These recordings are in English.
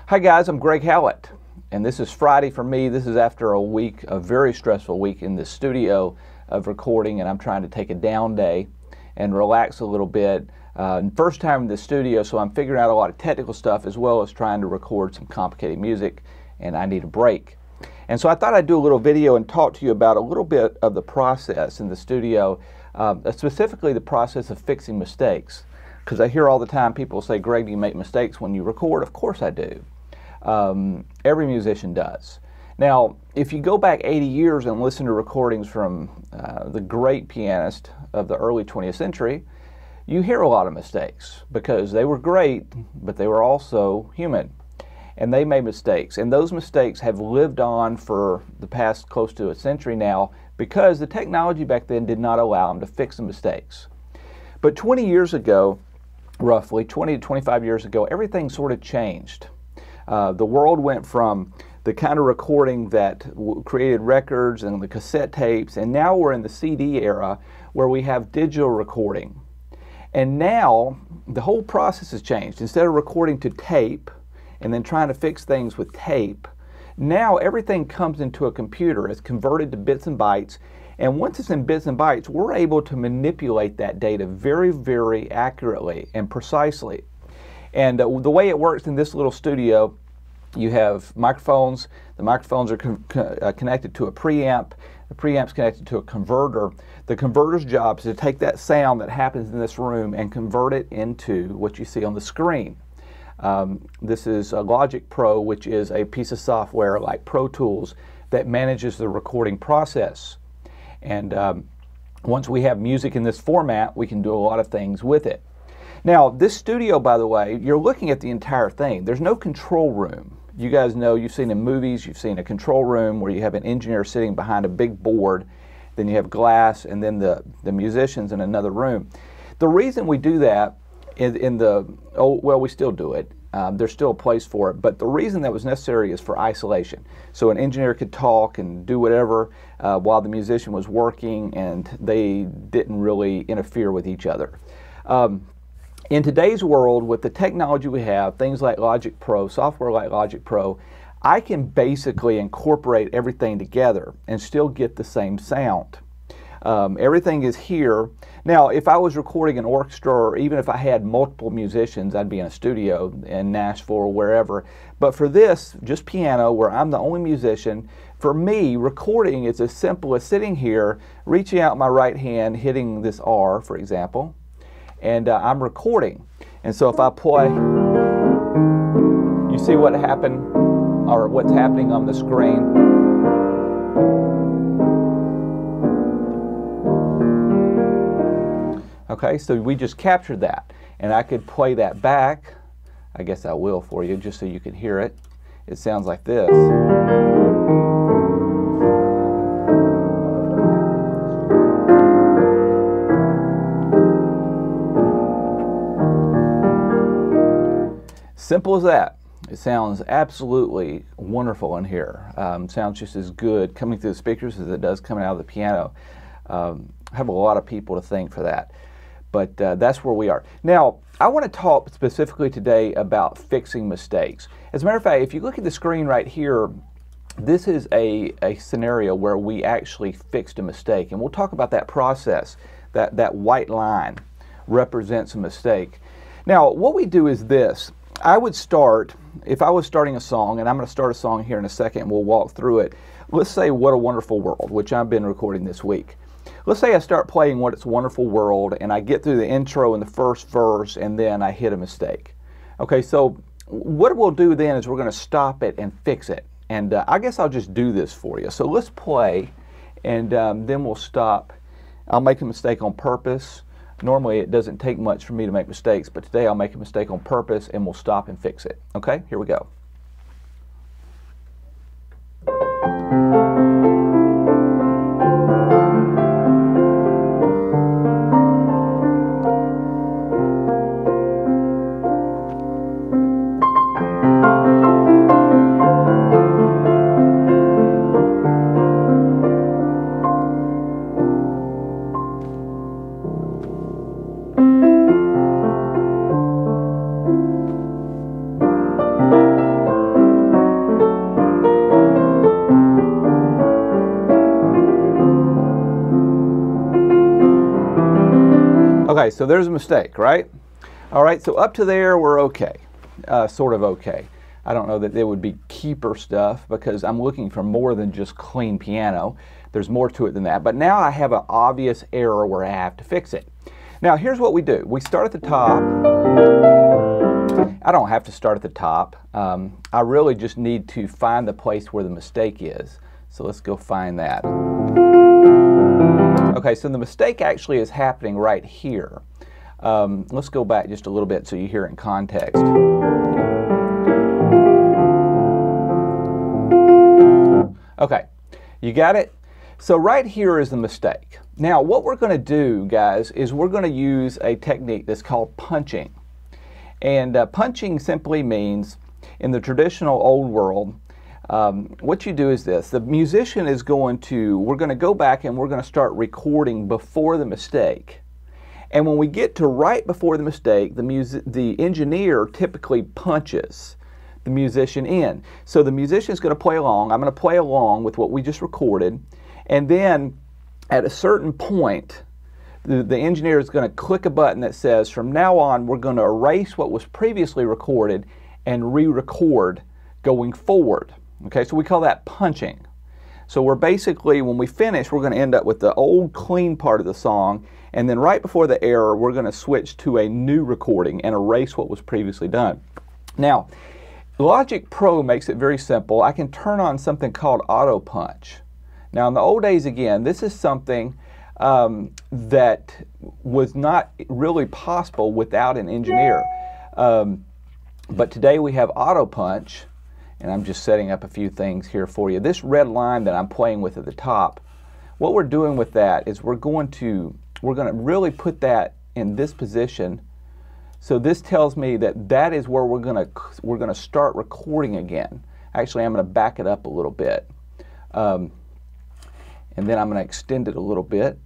Hi guys, I'm Greg Howlett, and this is Friday for me. This is after a week, a very stressful week in the studio of recording, and I'm trying to take a down day and relax a little bit. First time in the studio, so I'm figuring out a lot of technical stuff as well as trying to record some complicated music, and I need a break. And so I thought I'd do a little video and talk to you about a little bit of the process in the studio, specifically the process of fixing mistakes. Because I hear all the time people say, Greg, do you make mistakes when you record? Of course I do. Every musician does. Now, if you go back 80 years and listen to recordings from the great pianist of the early 20th century, you hear a lot of mistakes because they were great, but they were also human. And they made mistakes. And those mistakes have lived on for the past close to a century now because the technology back then did not allow them to fix the mistakes. But 20 years ago, roughly 20 to 25 years ago, everything sort of changed. The world went from the kind of recording that created records and the cassette tapes, and now we're in the CD era where we have digital recording. And now the whole process has changed. Instead of recording to tape and then trying to fix things with tape, now everything comes into a computer. It's converted to bits and bytes. And once it's in bits and bytes, we're able to manipulate that data very, very accurately and precisely. And the way it works in this little studio, you have microphones. The microphones are connected to a preamp. The preamp's connected to a converter. The converter's job is to take that sound that happens in this room and convert it into what you see on the screen. This is a Logic Pro, which is a piece of software like Pro Tools that manages the recording process. And once we have music in this format, we can do a lot of things with it. Now, this studio, by the way, you're looking at the entire thing. There's no control room. You guys know, you've seen in movies, you've seen a control room where you have an engineer sitting behind a big board, then you have glass, and then the musicians in another room. The reason we do that well, we still do it. There's still a place for it, but the reason that was necessary is for isolation. So an engineer could talk and do whatever while the musician was working, and they didn't really interfere with each other. In today's world, with the technology we have, things like Logic Pro, software like Logic Pro, I can basically incorporate everything together and still get the same sound. Everything is here. Now, if I was recording an orchestra, or even if I had multiple musicians, I'd be in a studio in Nashville or wherever. But for this, just piano, where I'm the only musician, for me, recording is as simple as sitting here, reaching out my right hand, hitting this R, for example, and I'm recording. And so if I play, you see what happened, or what's happening on the screen. Okay, so we just captured that, and I could play that back. I guess I will for you, just so you can hear it. It sounds like this. Simple as that. It sounds absolutely wonderful in here. Sounds just as good coming through the speakers as it does coming out of the piano. I have a lot of people to thank for that. But that's where we are. Now, I want to talk specifically today about fixing mistakes. As a matter of fact, if you look at the screen right here, this is a scenario where we actually fixed a mistake. And we'll talk about that process. That white line represents a mistake. Now, what we do is this. I would start, if I was starting a song, and I'm going to start a song here in a second, and we'll walk through it. Let's say What a Wonderful World, which I've been recording this week. Let's say I start playing What It's a Wonderful World, and I get through the intro and the first verse, and then I hit a mistake. Okay, so what we'll do then is we're going to stop it and fix it. And I guess I'll just do this for you. So let's play, and then we'll stop. I'll make a mistake on purpose. Normally it doesn't take much for me to make mistakes, but today I'll make a mistake on purpose, and we'll stop and fix it. Okay, here we go. Okay, so there's a mistake, right? All right, so up to there we're okay, sort of okay. I don't know that there would be keeper stuff because I'm looking for more than just clean piano. There's more to it than that. But now I have an obvious error where I have to fix it. Now here's what we do. We start at the top. I don't have to start at the top. I really just need to find the place where the mistake is. So let's go find that. Okay, so the mistake actually is happening right here. Let's go back just a little bit so you hear it in context. Okay, you got it? So right here is the mistake. Now what we're going to do, guys, is we're going to use a technique that's called punching. And punching simply means, in the traditional old world, what you do is this. The musician is going to, we're going to go back and we're going to start recording before the mistake. And when we get to right before the mistake, the engineer typically punches the musician in. So the musician is going to play along. I'm going to play along with what we just recorded. And then at a certain point, the engineer is going to click a button that says, from now on, we're going to erase what was previously recorded and re-record going forward. Okay, so we call that punching. So we're basically, when we finish, we're going to end up with the old clean part of the song, and then right before the error, we're going to switch to a new recording and erase what was previously done. Now, Logic Pro makes it very simple. I can turn on something called auto punch. Now in the old days, again, this is something that was not really possible without an engineer. But today we have auto punch, and I'm just setting up a few things here for you. This red line that I'm playing with at the top, what we're doing with that is we're going to really put that in this position. So this tells me that that is where we're going to start recording again. Actually, I'm going to back it up a little bit. And then I'm going to extend it a little bit.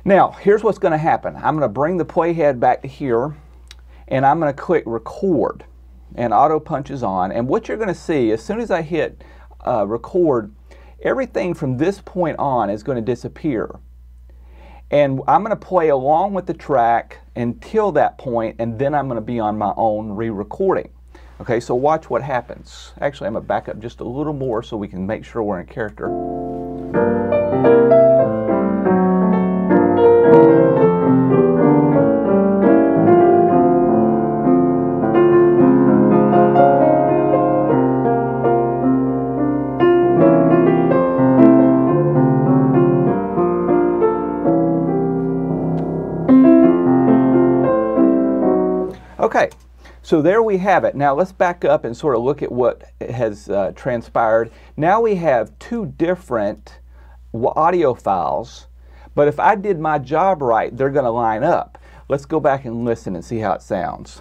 Now, here's what's going to happen. I'm going to bring the playhead back to here, and I'm going to click record, and auto punch is on. And what you're going to see, as soon as I hit record, everything from this point on is going to disappear. And I'm going to play along with the track until that point, and then I'm going to be on my own re-recording. Okay, so watch what happens. Actually, I'm going to back up just a little more so we can make sure we're in character. Okay, so there we have it. Now let's back up and sort of look at what has transpired. Now we have two different audio files, but if I did my job right, they're going to line up. Let's go back and listen and see how it sounds.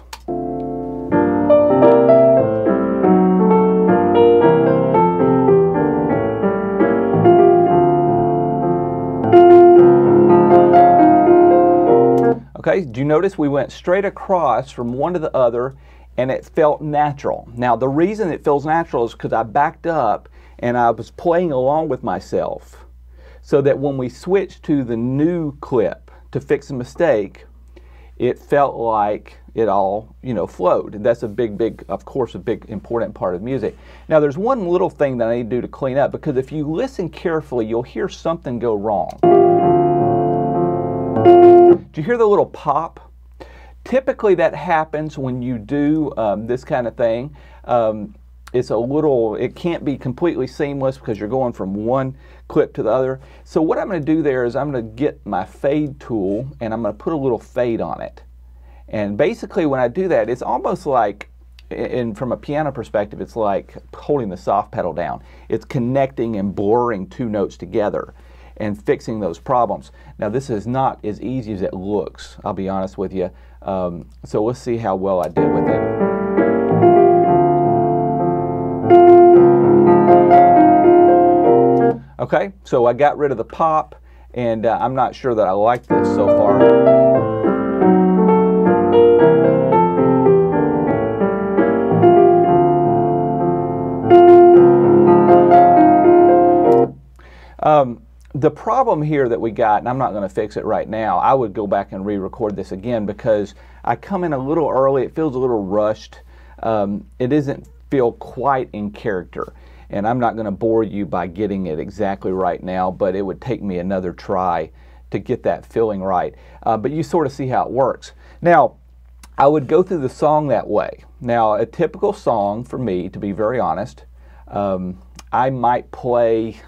Okay, do you notice we went straight across from one to the other and it felt natural? Now the reason it feels natural is because I backed up and I was playing along with myself so that when we switched to the new clip to fix a mistake, it felt like it all, flowed. And that's a big, of course, a big important part of music. Now there's one little thing that I need to do to clean up, because if you listen carefully, you'll hear something go wrong. Do you hear the little pop? Typically that happens when you do this kind of thing. It can't be completely seamless because you're going from one clip to the other. So what I'm going to do there is I'm going to get my fade tool and I'm going to put a little fade on it. And basically when I do that, it's almost like, from a piano perspective, it's like holding the soft pedal down. It's connecting and blurring two notes together and fixing those problems. Now this is not as easy as it looks, I'll be honest with you. So let's see how well I did with it. Okay, so I got rid of the pop, and I'm not sure that I like this so far. The problem here that we got, and I'm not going to fix it right now, I would go back and re-record this again because I come in a little early. It feels a little rushed. It doesn't feel quite in character. And I'm not going to bore you by getting it exactly right now, but it would take me another try to get that feeling right. But you sort of see how it works. Now, I would go through the song that way. Now, a typical song for me, to be very honest, I might play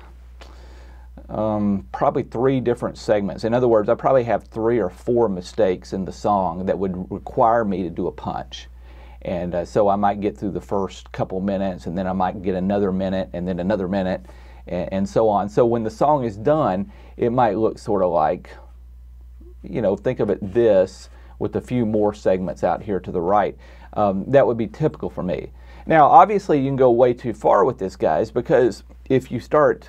probably 3 different segments. In other words, I probably have 3 or 4 mistakes in the song that would require me to do a punch. And so I might get through the first couple minutes, and then I might get another minute, and then another minute, and so on. So when the song is done, it might look sort of like, you know, think of it this, with a few more segments out here to the right. That would be typical for me. Now, obviously, you can go way too far with this, guys, because if you start,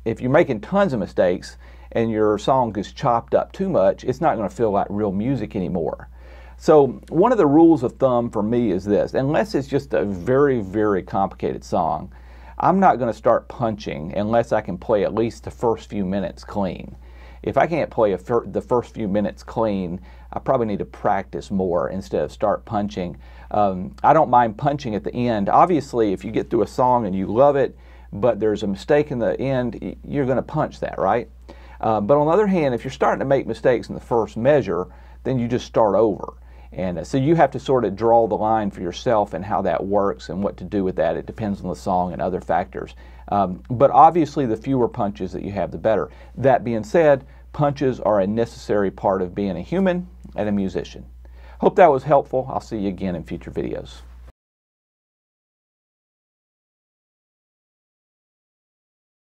if you're making tons of mistakes and your song is chopped up too much, it's not going to feel like real music anymore. So one of the rules of thumb for me is this: unless it's just a very, very complicated song, I'm not going to start punching unless I can play at least the first few minutes clean. If I can't play the first few minutes clean, I probably need to practice more instead of start punching. I don't mind punching at the end. Obviously, if you get through a song and you love it, but there's a mistake in the end, you're going to punch that, right? But on the other hand, if you're starting to make mistakes in the first measure, then you just start over. And so you have to sort of draw the line for yourself and how that works and what to do with that. It depends on the song and other factors. But obviously, the fewer punches that you have, the better. That being said, punches are a necessary part of being a human and a musician. Hope that was helpful. I'll see you again in future videos.